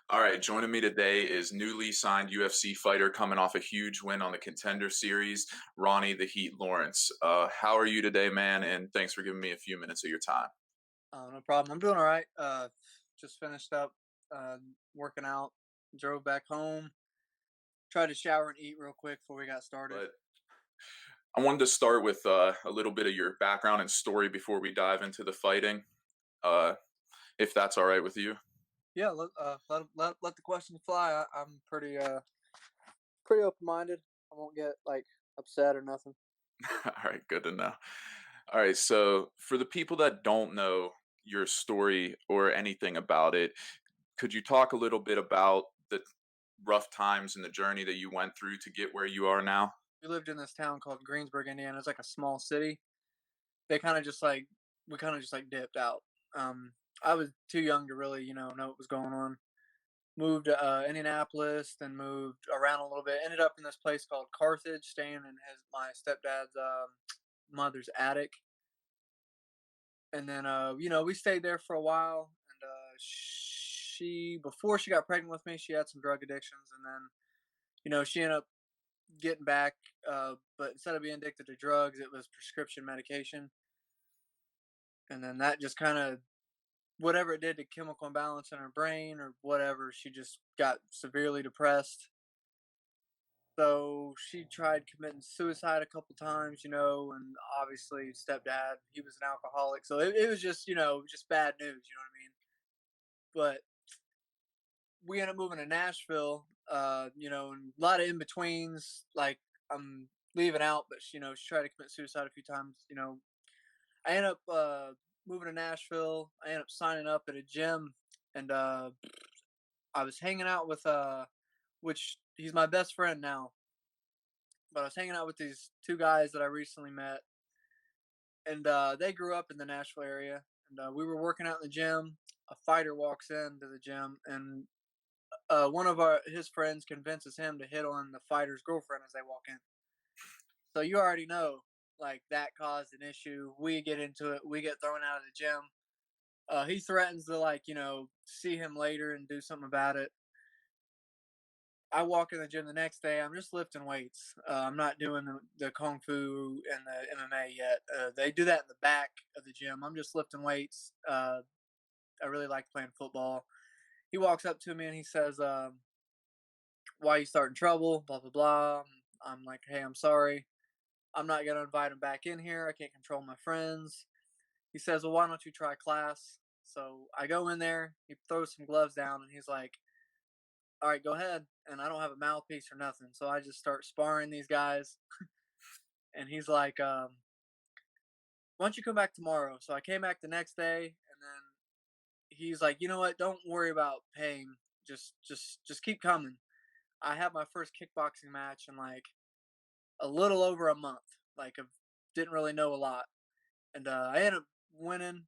All right, joining me today is newly signed UFC fighter coming off a huge win on the Contender Series, Ronnie the Heat Lawrence. How are you today, man? And thanks for giving me a few minutes of your time. No problem. I'm doing all right. Just finished up uh, working out, drove back home, tried to shower and eat real quick before we got started. But I wanted to start with a little bit of your background and story before we dive into the fighting, uh, if that's all right with you. Yeah, let the questions fly. I'm pretty open minded. I won't get like upset or nothing. All right, good to know. All right, so for the people that don't know your story or anything about it, could you talk a little bit about the rough times and the journey that you went through to get where you are now? We lived in this town called Greensburg, Indiana. It's like a small city. They kind of just like we kind of just like dipped out. I was too young to really know what was going on. Moved to Indianapolis, then moved around a little bit. Ended up in this place called Carthage, staying in my stepdad's mother's attic. And then we stayed there for a while. And she before she got pregnant with me, she had some drug addictions, and then she ended up getting back. But instead of being addicted to drugs, it was prescription medication, and then that just kind of whatever it did to chemical imbalance in her brain or whatever, she just got severely depressed. So she tried committing suicide a couple times, and obviously stepdad, he was an alcoholic. So it was just, just bad news, you know what I mean? But we ended up moving to Nashville, and a lot of in betweens. Like I'm leaving out, but she tried to commit suicide a few times. I ended up moving to Nashville. I ended up signing up at a gym, and I was hanging out with which he's my best friend now. But I was hanging out with these two guys that I recently met, and they grew up in the Nashville area. And we were working out in the gym. A fighter walks into the gym, and one of his friends convinces him to hit on the fighter's girlfriend as they walk in. So you already know, like that caused an issue. We get into it. We get thrown out of the gym. He threatens to see him later and do something about it. I walk in the gym the next day. I'm just lifting weights. I'm not doing the kung fu and the MMA yet. They do that in the back of the gym. I'm just lifting weights. I really like playing football. He walks up to me and he says, "Why are you starting trouble?" Blah blah blah. I'm like, "Hey, I'm sorry. I'm not gonna invite him back in here. I can't control my friends." He says, "Well, why don't you try class?" So I go in there. He throws some gloves down and he's like, "All right, go ahead." And I don't have a mouthpiece or nothing, so I just start sparring these guys. And he's like, "Why don't you come back tomorrow?" So I came back the next day, and then he's like, "You know what? Don't worry about paying. Just keep coming." I had my first kickboxing match in like a little over a month. Like I didn't really know a lot, and I ended up winning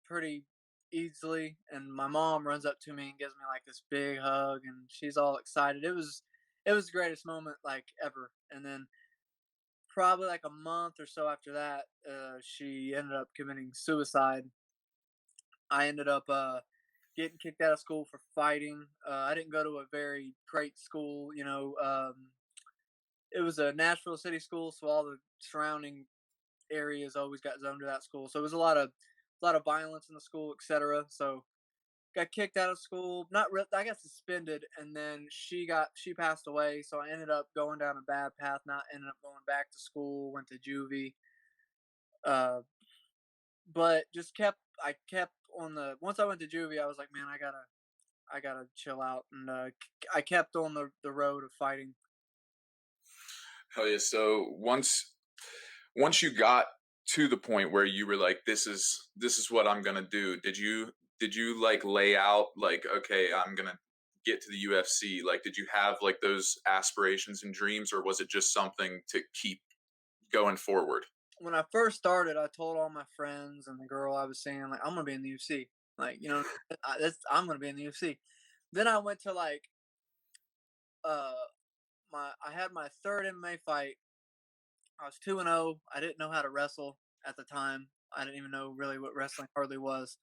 pretty easily. And my mom runs up to me and gives me like this big hug, and she's all excited. It was the greatest moment like ever. And then probably like a month or so after that, she ended up committing suicide. I ended up getting kicked out of school for fighting. I didn't go to a very great school, it was a Nashville city school, so all the surrounding areas always got zoned to that school. So it was a lot of violence in the school, etc. So got kicked out of school. Not real. I got suspended, and then she passed away. So I ended up going down a bad path. Not ended up going back to school. Went to juvie. Uh, but just kept. I kept on the. Once I went to juvie, I was like, man, I gotta chill out, and I kept on the road of fighting. Hell yeah! So once you got to the point where you were like, this is what I'm gonna do. Did you like lay out like, okay, I'm gonna get to the UFC? Like, did you have like those aspirations and dreams, or was it just something to keep going forward? When I first started, I told all my friends and the girl I was seeing, like, I'm gonna be in the UFC. Like, I'm gonna be in the UFC. Then I went to like uh I had my third MMA fight. I was 2-0. I didn't know how to wrestle at the time. I didn't even know really what wrestling hardly was.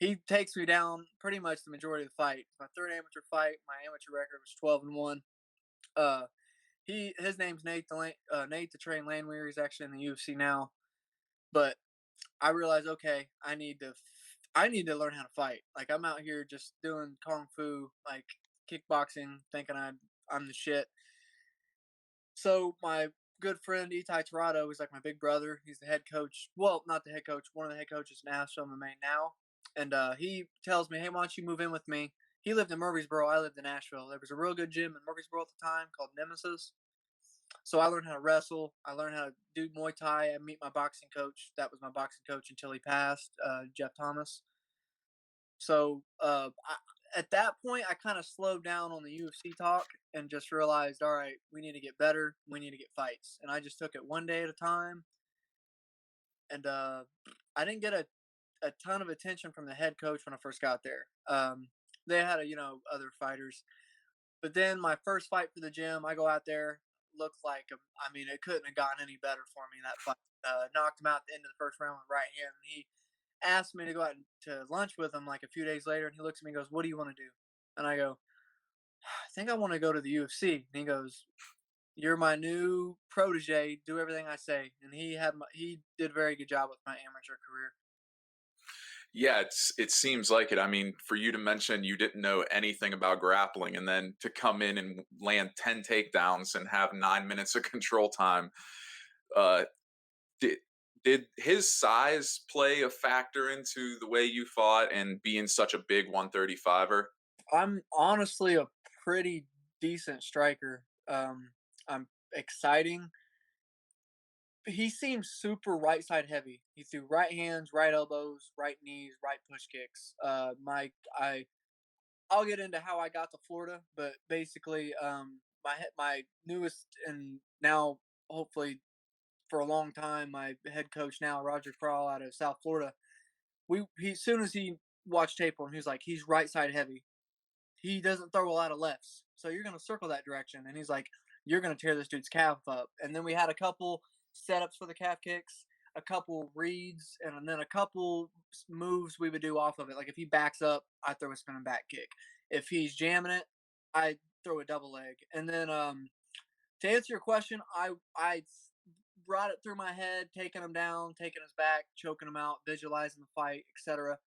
he takes me down pretty much the majority of the fight. My third amateur fight, my amateur record was 12-1. Uh, his name's Nate Nate the Train Landwehr. He's actually in the UFC now. But I realized, okay, I need to learn how to fight. Like I'm out here just doing kung fu, like kickboxing, thinking I'm the shit. So my good friend Itai Torado is like my big brother. He's the head coach. Well, not the head coach. One of the head coaches in Nashville MMA now. And he tells me, "Hey, why don't you move in with me?" He lived in Murfreesboro. I lived in Nashville. There was a real good gym in Murfreesboro at the time called Nemesis. So I learned how to wrestle. I learned how to do Muay Thai. I meet my boxing coach. That was my boxing coach until he passed, Jeff Thomas. So at that point, I kind of slowed down on the UFC talk and just realized, all right, we need to get better. We need to get fights. And I just took it one day at a time. And I didn't get a ton of attention from the head coach when I first got there. They had, other fighters. But then my first fight for the gym, I go out there, looked like I mean, it couldn't have gotten any better for me that fight. Knocked him out at the end of the first round with right hand. And he asked me to go out to lunch with him like a few days later, and he looks at me and goes, "What do you want to do?" And I go, "I think I want to go to the UFC." And he goes, "You're my new protege. Do everything I say." And he did a very good job with my amateur career. Yeah, it seems like it. I mean, for you to mention you didn't know anything about grappling and then to come in and land 10 takedowns and have 9 minutes of control time. Uh, did did his size play a factor into the way you fought and being such a big 135er? I'm honestly a pretty decent striker. I'm exciting. He seems super right side heavy. He threw right hands, right elbows, right knees, right push kicks. I'll get into how I got to Florida, but basically, my newest and now hopefully for a long time my head coach now Roger Crawl out of South Florida. He as soon as he watched tape on him, he was like, he's right side heavy. He doesn't throw a lot of lefts. So you're going to circle that direction. And he's like, you're going to tear this dude's calf up. And then we had a couple setups for the calf kicks, a couple reads, and then a couple moves we would do off of it. Like if he backs up, I throw a spinning back kick. If he's jamming it, I throw a double leg. And then to answer your question, I brought it through my head, taking him down, taking his back, choking him out, visualizing the fight, etc.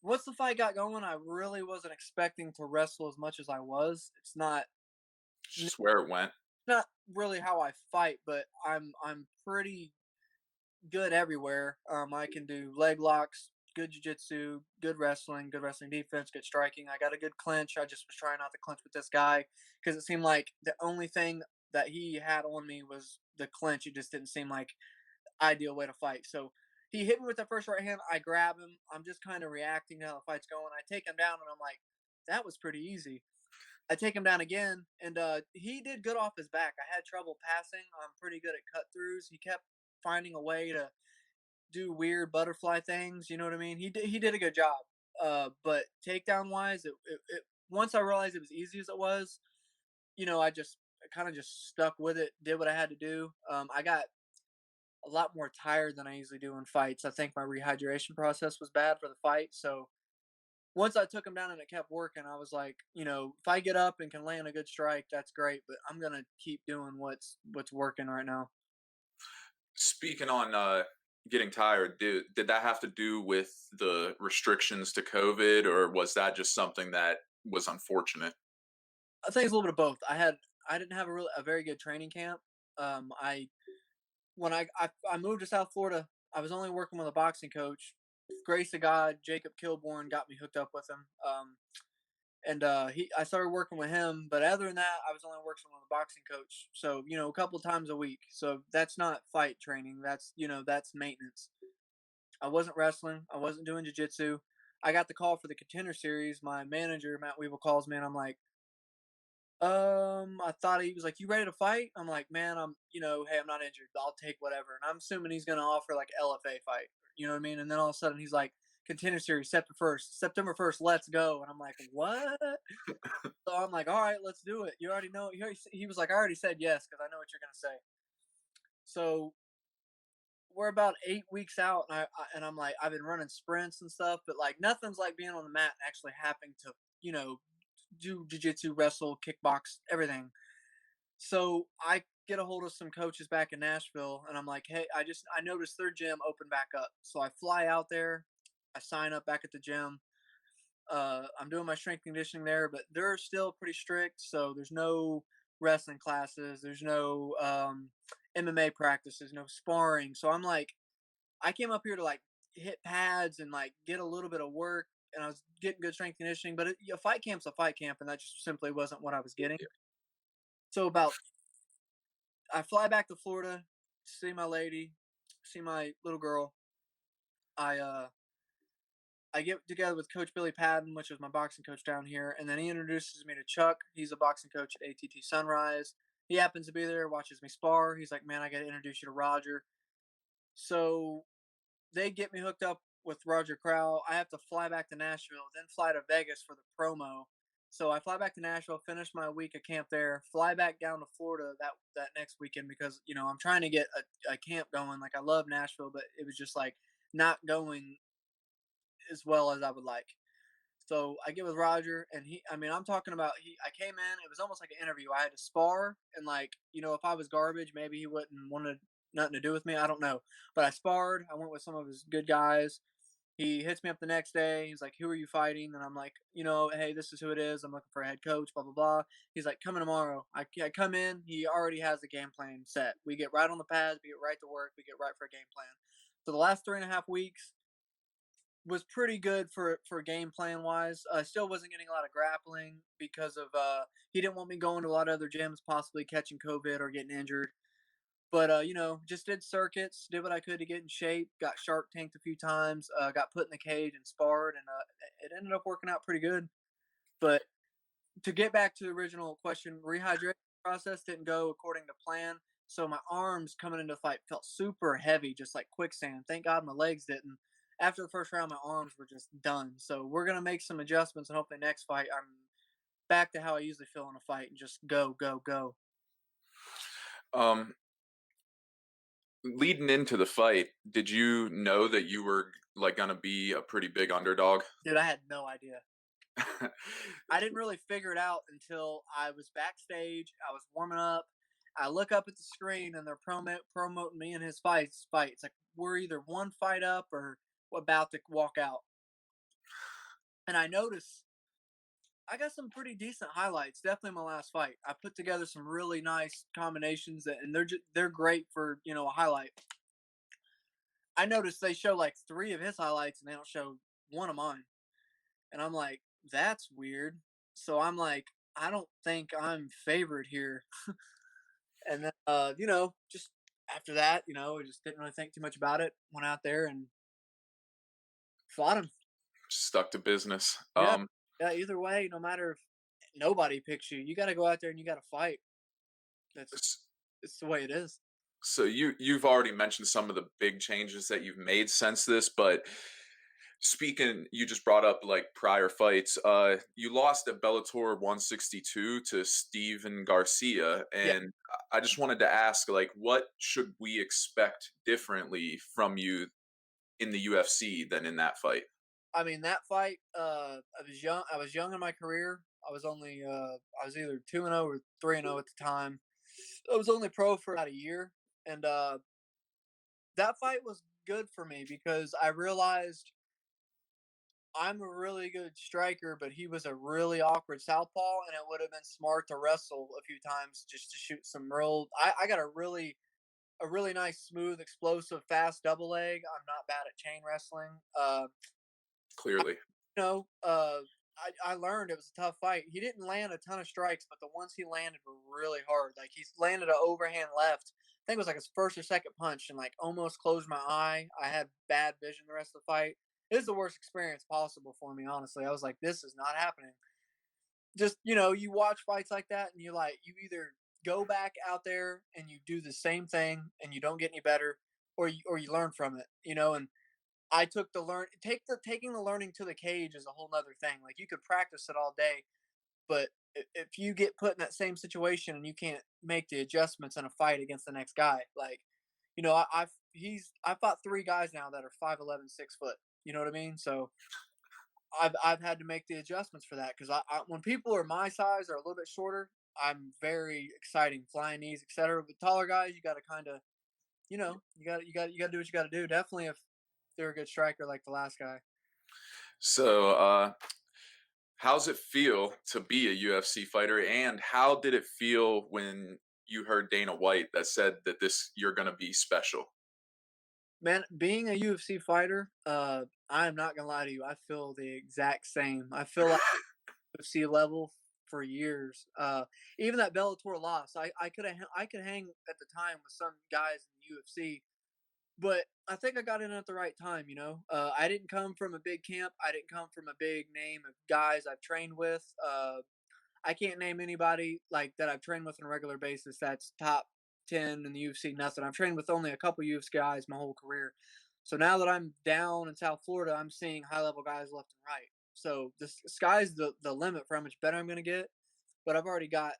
Once the fight got going, I really wasn't expecting to wrestle as much as I was. It's Just where it went. not really how I fight, but I'm pretty good everywhere. I can do leg locks, good jiu-jitsu, good wrestling defense, good striking. I got a good clinch. I just was trying not to clinch with this guy because it seemed like the only thing that he had on me was the clinch. It just didn't seem like ideal way to fight. So he hit me with the first right hand. I grab him. I'm just kind of reacting to how the fight's going. I take him down, and I'm like, that was pretty easy. I take him down again, and he did good off his back. I had trouble passing. I'm pretty good at cut throughs. He kept finding a way to do weird butterfly things. You know what I mean? He did a good job. But takedown wise, once I realized it was easy as it was, I just kind of just stuck with it, did what I had to do. I got a lot more tired than I usually do in fights. I think my rehydration process was bad for the fight. So once I took him down and it kept working, I was like, if I get up and can land a good strike, that's great. But I'm gonna keep doing what's working right now. Speaking on getting tired, did that have to do with the restrictions to COVID, or was that just something that was unfortunate? I think it's a little bit of both. I didn't have a very good training camp. I when I moved to South Florida, I was only working with a boxing coach. Grace of God, Jacob Kilborn got me hooked up with him. And I started working with him, but other than that, I was only working with a boxing coach. So a couple times a week. So that's not fight training. That's maintenance. I wasn't wrestling. I wasn't doing jiu-jitsu. I got the call for the contender series. My manager Matt Weevil calls me, and I'm like, I thought he was like, "You ready to fight?" I'm like, "Man, hey, I'm not injured. I'll take whatever." And I'm assuming he's gonna offer like LFA fight. You know what I mean? And then all of a sudden he's like, "Contender series, September 1st, let's go." And I'm like, "What?" So I'm like, "All right, let's do it." You already know. He was like, "I already said yes because I know what you're gonna say." So we're about 8 weeks out, and I'm like, I've been running sprints and stuff, but like nothing's like being on the mat and actually having to, you know, do jujitsu, wrestle, kickbox, everything. So I get a hold of some coaches back in Nashville, and I'm like, hey, I noticed their gym opened back up, so I fly out there, I sign up back at the gym. I'm doing my strength conditioning there, but they're still pretty strict. So there's no wrestling classes, there's no MMA practices, no sparring. So I'm like, I came up here to like hit pads and like get a little bit of work, and I was getting good strength conditioning. But a fight camp's a fight camp, and that just simply wasn't what I was getting. Yeah. So about I fly back to Florida, see my lady, see my little girl. I I get together with Coach Billy Patton, which is my boxing coach down here, and then he introduces me to Chuck. He's a boxing coach at ATT Sunrise. He happens to be there, watches me spar. He's like, "Man, I got to introduce you to Roger." So they get me hooked up with Roger Crow. I have to fly back to Nashville, then fly to Vegas for the promo. So I fly back to Nashville, finish my week of camp there, fly back down to Florida that next weekend because I'm trying to get a camp going. Like I love Nashville, but it was just like not going as well as I would like. So I get with Roger, and I mean, I'm talking about I came in, it was almost like an interview. I had to spar, and like, if I was garbage, maybe he wouldn't wanted nothing to do with me. I don't know. But I sparred. I went with some of his good guys. He hits me up the next day. He's like, "Who are you fighting?" And I'm like, "Hey, this is who it is. I'm looking for a head coach, blah, blah, blah." He's like, "Coming tomorrow." I come in. He already has the game plan set. We get right on the pads. We get right to work. We get right for a game plan. So the last 3.5 weeks, was pretty good for game plan wise. Still wasn't getting a lot of grappling because of he didn't want me going to a lot of other gyms, possibly catching COVID or getting injured. But just did circuits, did what I could to get in shape. Got shark tanked a few times. Got put in the cage and sparred, and it ended up working out pretty good. But to get back to the original question, rehydration process didn't go according to plan. So my arms coming into the fight felt super heavy, just like quicksand. Thank God my legs didn't. After the first round, my arms were just done. So we're gonna make some adjustments, and hopefully next fight I'm back to how I usually feel in a fight and just go, go, go. Um, Leading into the fight, did you know that you were like gonna be a pretty big underdog? Dude, I had no idea. I didn't really figure it out until I was backstage. I was warming up. I look up at the screen and they're promoting me and his fight. It's like we're either one fight up or about to walk out. And I notice I got some pretty decent highlights. Definitely my last fight. I put together some really nice combinations and they're great for a highlight. I noticed they show like three of his highlights and they don't show one of mine. And I'm like, that's weird. So I'm like, I don't think I'm favored here. And then, just after that, I just didn't really think too much about it. Went out there and fought him. Stuck to business. Yeah. Yeah. Either way, no matter if nobody picks you, you got to go out there and you got to fight. That's S- it's the way it is. so you've already mentioned some of the big changes that you've made since this, but speaking, you just brought up like prior fights. You lost at Bellator 162 to Steven Garcia, Yeah. and I just wanted to ask, like, what should we expect differently from you in the UFC than in that fight? I mean, that fight, I was young. I was young in my career. I was either 2-0 or 3-0 at the time. I was only pro for about a year. And that fight was good for me because I realized I'm a really good striker, but he was a really awkward southpaw, and it would have been smart to wrestle a few times just to shoot some real. I got a really nice, smooth, explosive, fast double leg. I'm not bad at chain wrestling. Clearly, You know, uh, I learned it was a tough fight. He didn't land a ton of strikes, but the ones he landed were really hard. Like he landed an overhand left. I think it was like his first or second punch, and like almost closed my eye. I had bad vision the rest of the fight. It was the worst experience possible for me. Honestly, I was like, this is not happening. Just you watch fights like that, and you either go back out there and you do the same thing and you don't get any better, or you learn from it. And I took taking the learning to the cage is a whole nother thing. Like you could practice it all day, but if you get put in that same situation and you can't make the adjustments in a fight against the next guy, like You know, I fought 3 guys now that are 5'11", 6 foot. You know what I mean? So I've had to make the adjustments for that because when people are my size or a little bit shorter, I'm very exciting, flying knees, etc. But taller guys, you got to kind of, you got to do what you got to do. Definitely if they're a good striker like the last guy. So, how's it feel to be a UFC fighter, and how did it feel when you heard Dana White that said that this you're gonna be special? Man, being a UFC fighter, I am not gonna lie to you. I feel the exact same. I feel like UFC level for years. Even that Bellator loss, I could hang at the time with some guys in the UFC, but I think I got in at the right time. I didn't come from a big camp. I didn't come from a big name of guys I've trained with. I can't name anybody like that I've trained with on a regular basis that's top 10 in the UFC. Nothing. I've trained with only a couple UFC guys my whole career. So now that I'm down in South Florida, I'm seeing high level guys left and right. So the sky's the limit for how much better I'm going to get. But I've already got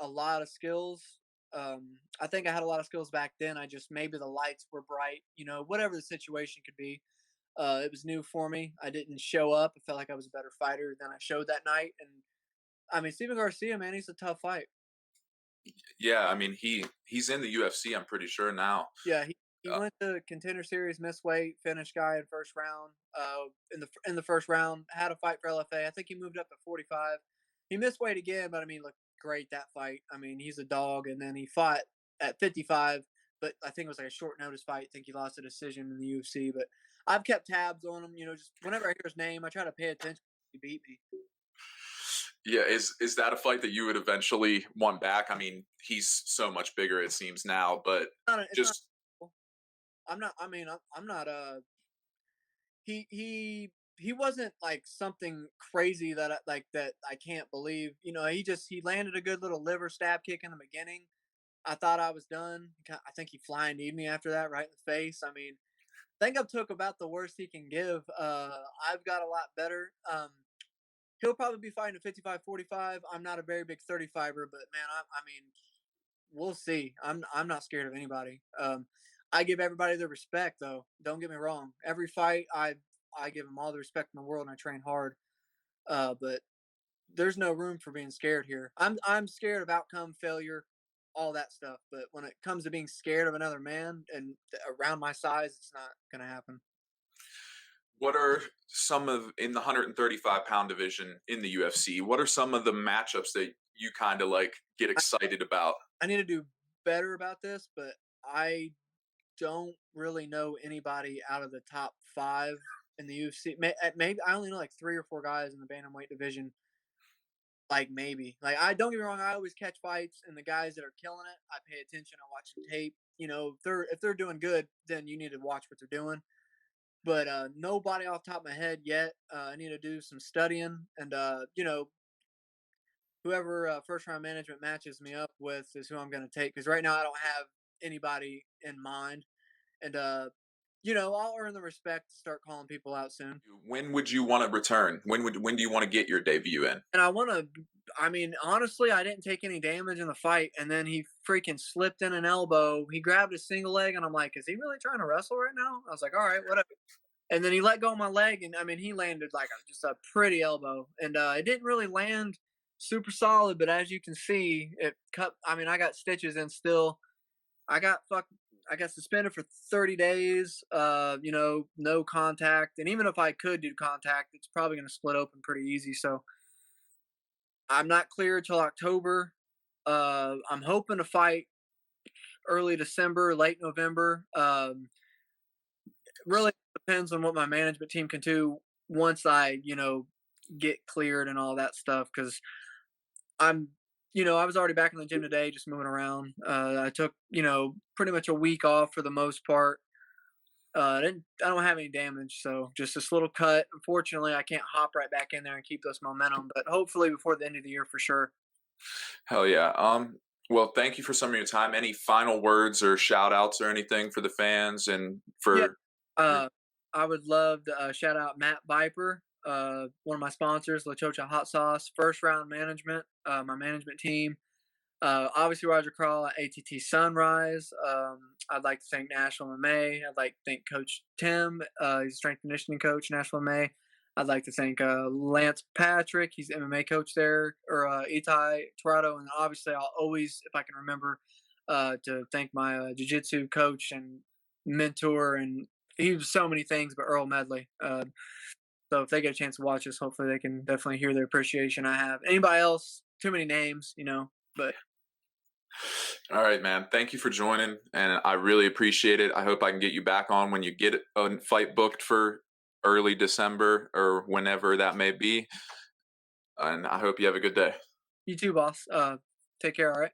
a lot of skills. I think I had a lot of skills back then. I just maybe the lights were bright, whatever the situation could be. It was new for me. I didn't show up. I felt like I was a better fighter than I showed that night. And I mean, Steven Garcia, man, he's a tough fight. Yeah, I mean he's in the UFC. I'm pretty sure now. Yeah, he Uh, went to Contender Series, missed weight, finished guy in first round. In the first round, had a fight for LFA. I think he moved up to 45. He missed weight again, but I mean, looked great that fight. I mean, he's a dog, and then he fought at 55, but I think it was like a short notice fight. I think he lost a decision in the UFC. But I've kept tabs on him. Just whenever I hear his name, I try to pay attention. He beat me. yeah, is that a fight that you would eventually want back? I mean, he's so much bigger it seems now, but It's not. just I'm not. I mean, I'm not. He wasn't like something crazy that I can't believe. He landed a good little liver stab kick in the beginning. I thought I was done. I think he flying kneed me after that right in the face. I mean, I think I took about the worst he can give. I've got a lot better. He'll probably be fighting at 55-45. I'm not a very big 35er, but man, I mean, we'll see. I'm not scared of anybody. I give everybody the respect, though. Don't get me wrong. Every fight, I give them all the respect in the world, and I train hard. But there's no room for being scared here. I'm scared of outcome, failure, all that stuff. But when it comes to being scared of another man and around my size, it's not gonna happen. what are some of in the 135-pound division in the UFC? What are some of the matchups that you kind of like get I, excited about? I need to do better about this, but I don't really know anybody out of the top 5 in the UFC. Maybe I only know like 3 or 4 guys in the bantamweight division. Like maybe. Like I don't get me wrong, I always catch fights and the guys that are killing it, I pay attention, I watch some tape. If they're doing good, then you need to watch what they're doing. But nobody off the top of my head yet. I need to do some studying and whoever first round management matches me up with is who I'm going to take because right now I don't have anybody in mind. And I'll earn the respect to start calling people out soon. When would you want to return? When do you want to get your debut in? And I mean, honestly, I didn't take any damage in the fight, and then he freaking slipped in an elbow. He grabbed a single leg, and I'm like, is he really trying to wrestle right now? I was like, all right, whatever. And then he let go of my leg, and I mean, he landed like just a pretty elbow, and it didn't really land super solid, but as you can see, it cut. I mean, I got stitches in still. I got fuck. I got suspended for 30 days. No contact, and even if I could do contact, it's probably going to split open pretty easy. So I'm not clear till October. I'm hoping to fight early December, late November. Really depends on what my management team can do once I, get cleared and all that stuff. Because I'm, I was already back in the gym today, just moving around. I took, pretty much a week off for the most part. I don't have any damage, so just this little cut. Unfortunately, I can't hop right back in there and keep this momentum, but hopefully before the end of the year for sure. Hell yeah. Well, thank you for some of your time. Any final words or shout outs or anything for the fans and Yeah, for your uh, I would love to shout out Matt Viper, one of my sponsors, La Chocha Hot Sauce, First Round Management, my management team. Obviously, Roger Crawl at ATT Sunrise. I'd like to thank Nashville MMA. I'd like to thank Coach Tim. He's a strength conditioning coach, Nashville MMA. I'd like to thank Lance Patrick. He's the MMA coach there, or Itai Torado. And obviously, I'll always, if I can remember, to thank my jiu-jitsu coach and mentor. And he was so many things, but Earl Medley. So if they get a chance to watch this, hopefully they can definitely hear the appreciation I have. Anybody else? Too many names, but All right, man. Thank you for joining, and I really appreciate it. I hope I can get you back on when you get a fight booked for early December or whenever that may be. And I hope you have a good day. you too, boss. Take care. All right.